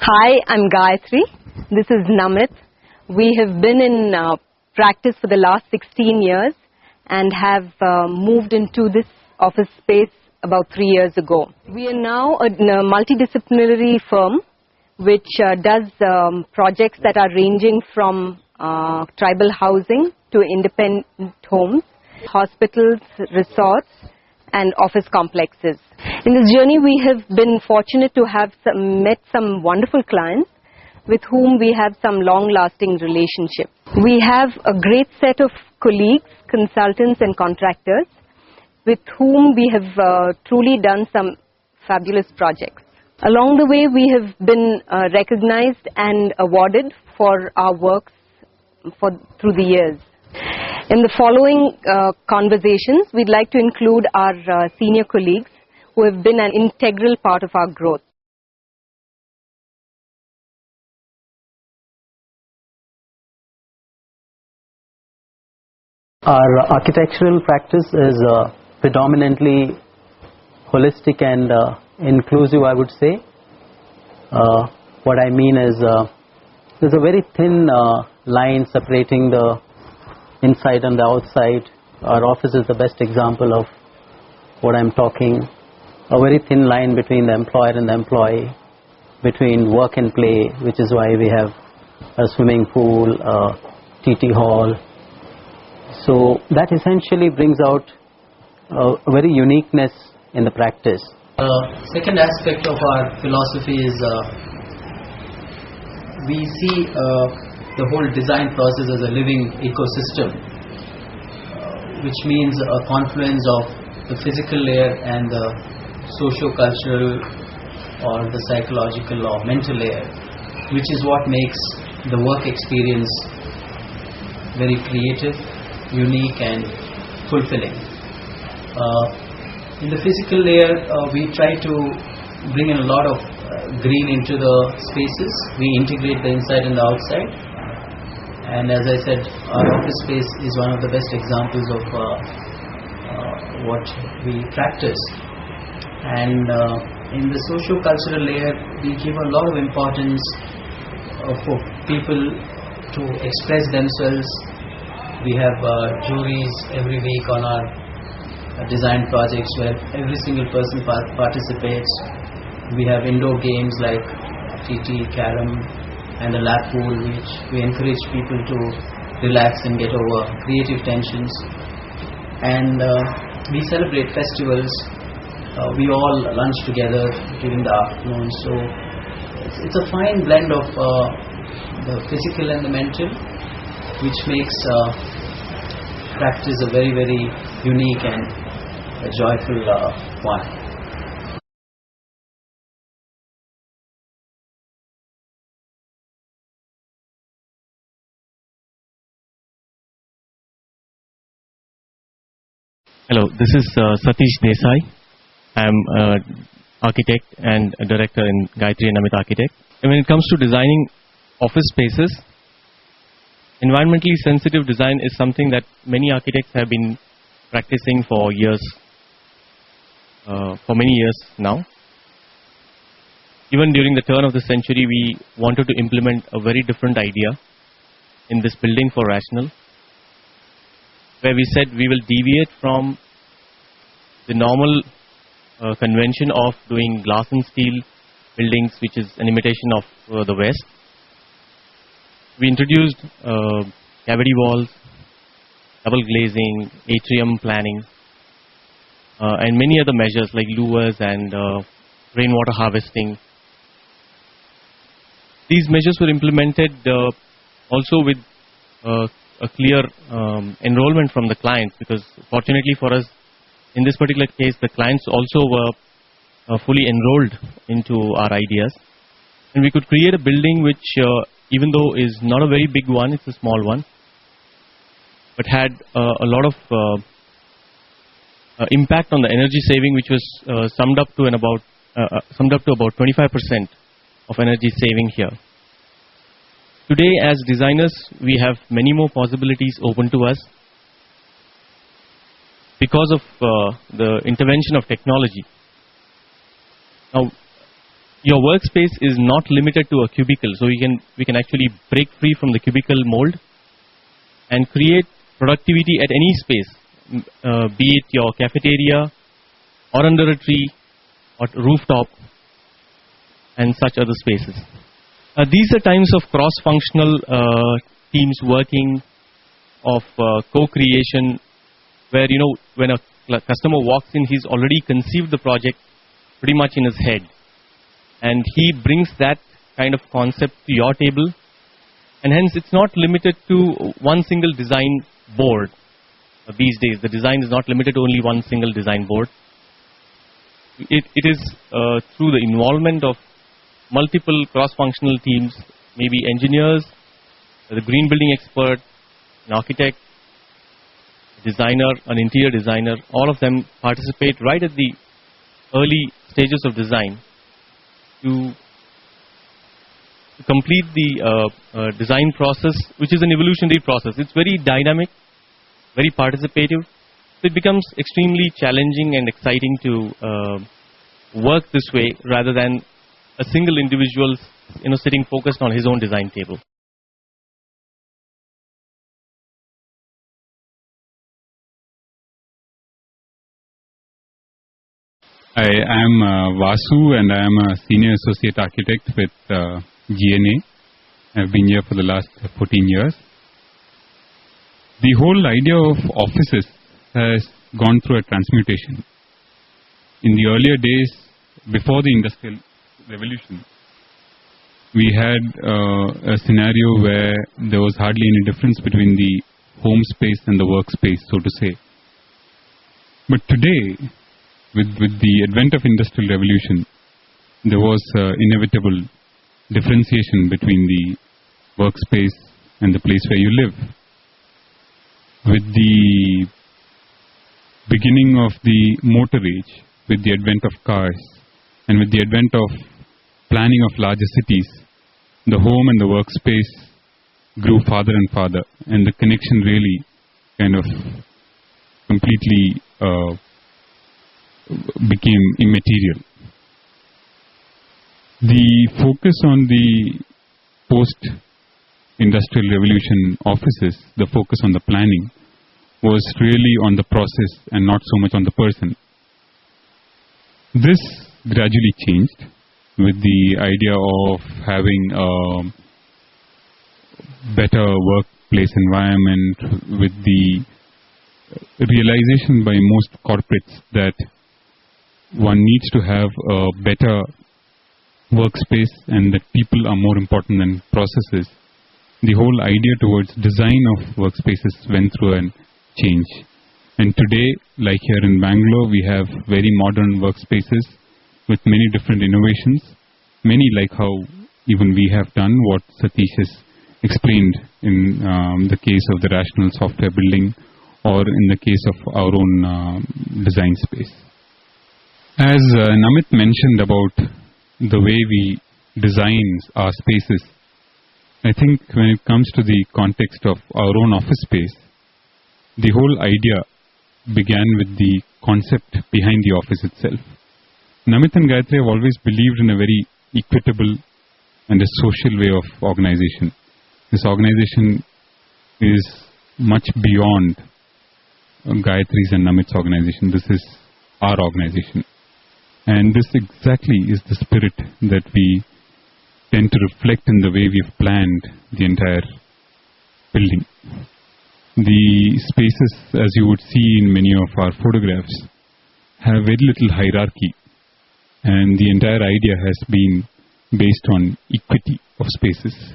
Hi, I'm Gayathri. This is Namith. We have been in practice for the last 16 years and have moved into this office space about 3 years ago. We are now a multidisciplinary firm which does projects that are ranging from tribal housing to independent homes, hospitals, resorts, and office complexes. In this journey, we have been fortunate to have met some wonderful clients with whom we have some long-lasting relationships. We have a great set of colleagues, consultants and contractors with whom we have truly done some fabulous projects. Along the way, we have been recognized and awarded for our works through the years. In the following conversations, we'd like to include our senior colleagues who have been an integral part of our growth. Our architectural practice is predominantly holistic and inclusive, I would say. What I mean is there's a very thin line separating the inside and the outside. Our office is the best example of what I'm talking. A very thin line between the employer and the employee, between work and play, which is why we have a swimming pool, a TT hall. So that essentially brings out a very uniqueness in the practice. Second aspect of our philosophy is we see the whole design process as a living ecosystem, which means a confluence of the physical layer and the socio-cultural or the psychological or mental layer, which is what makes the work experience very creative, unique and fulfilling. In the physical layer, we try to bring in a lot of green into the spaces. We integrate the inside and the outside. And as I said, our office space is one of the best examples of what we practice. And in the socio-cultural layer, we give a lot of importance for people to express themselves. We have juries every week on our design projects where every single person participates. We have indoor games like TT, Carom, and a lap pool, which we encourage people to relax and get over creative tensions. And we celebrate festivals. We all lunch together during the afternoon. So it's a fine blend of the physical and the mental, which makes practice a very, very unique and a joyful one. Hello, this is Satish Desai. I'm an architect and a director in Gayathri and Namith Architect. And when it comes to designing office spaces, environmentally sensitive design is something that many architects have been practicing for years, for many years now. Even during the turn of the century, we wanted to implement a very different idea in this building for Rational, where we said we will deviate from the normal convention of doing glass and steel buildings, which is an imitation of the West. We introduced cavity walls, double glazing, atrium planning, and many other measures like louvers and rainwater harvesting. These measures were implemented also with a clear enrollment from the clients, because fortunately for us, in this particular case, the clients also were fully enrolled into our ideas. And we could create a building which, even though is not a very big one, it's a small one, but had a lot of impact on the energy saving, which was summed up to about 25% of energy saving here. Today, as designers, we have many more possibilities open to us because of the intervention of technology. Now, your workspace is not limited to a cubicle. So we can actually break free from the cubicle mold and create productivity at any space, be it your cafeteria or under a tree or rooftop and such other spaces. These are times of cross-functional teams working, of co-creation, where when a customer walks in, he's already conceived the project pretty much in his head, and he brings that kind of concept to your table, and hence it's not limited to one single design board. These days the design is not limited to only one single design board. It is through the involvement of multiple cross-functional teams, maybe engineers, the green building expert, an architect, designer, an interior designer, all of them participate right at the early stages of design to complete the design process, which is an evolutionary process. It's very dynamic, very participative. So it becomes extremely challenging and exciting to work this way rather than a single individual sitting focused on his own design table. I am Vasu, and I am a senior associate architect with GNA. I've been here for the last 14 years. The whole idea of offices has gone through a transmutation. In the earlier days, before the Industrial Revolution, we had a scenario where there was hardly any difference between the home space and the workspace, so to say. But today, with the advent of Industrial Revolution, there was inevitable differentiation between the workspace and the place where you live. With the beginning of the motor age, with the advent of cars, and with the advent of planning of larger cities, the home and the workspace grew farther and farther, and the connection really kind of completely became immaterial. The focus on the post-industrial revolution offices, the focus on the planning, was really on the process and not so much on the person. This gradually changed with the idea of having a better workplace environment, with the realization by most corporates that one needs to have a better workspace and that people are more important than processes. The whole idea towards design of workspaces went through a change. And today, like here in Bangalore, we have very modern workspaces with many different innovations, many like how even we have done what Satish has explained in the case of the rational software building, or in the case of our own design space. As Namith mentioned about the way we design our spaces, I think when it comes to the context of our own office space, the whole idea began with the concept behind the office itself. Namith and Gayathri have always believed in a very equitable and a social way of organization. This organization is much beyond Gayathri's and Namith's organization. This is our organization. And this exactly is the spirit that we tend to reflect in the way we've planned the entire building. The spaces, as you would see in many of our photographs, have very little hierarchy, and the entire idea has been based on equity of spaces.